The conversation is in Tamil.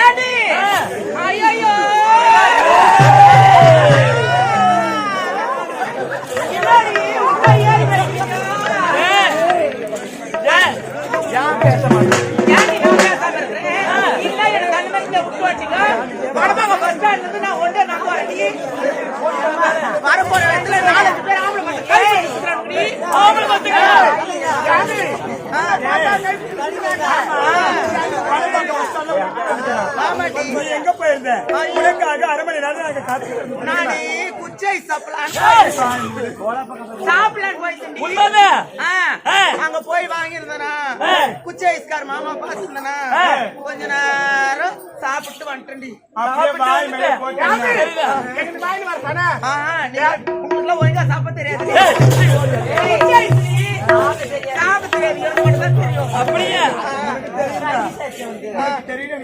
ஏடி ஐயோ வரப்போற இடத்துல 4 பேர் எங்க போயிருந்த உனக்காக அரை மணி நேரம் நாங்க காத்து நானே குச்சை சாப்பிடலாம் அங்க போய் வாங்கியிருந்தனா குச்சை ஐஸ்கார் மாமா பாத்துருந்தனா கொஞ்ச நேரம் சாப்பிட்டு வந்துட்டேன்டி. உங்களுக்கு ஒழுங்கா சாப்பிட தெரியாது சாப்பிட தெரியாது அப்படியே தெரியும்.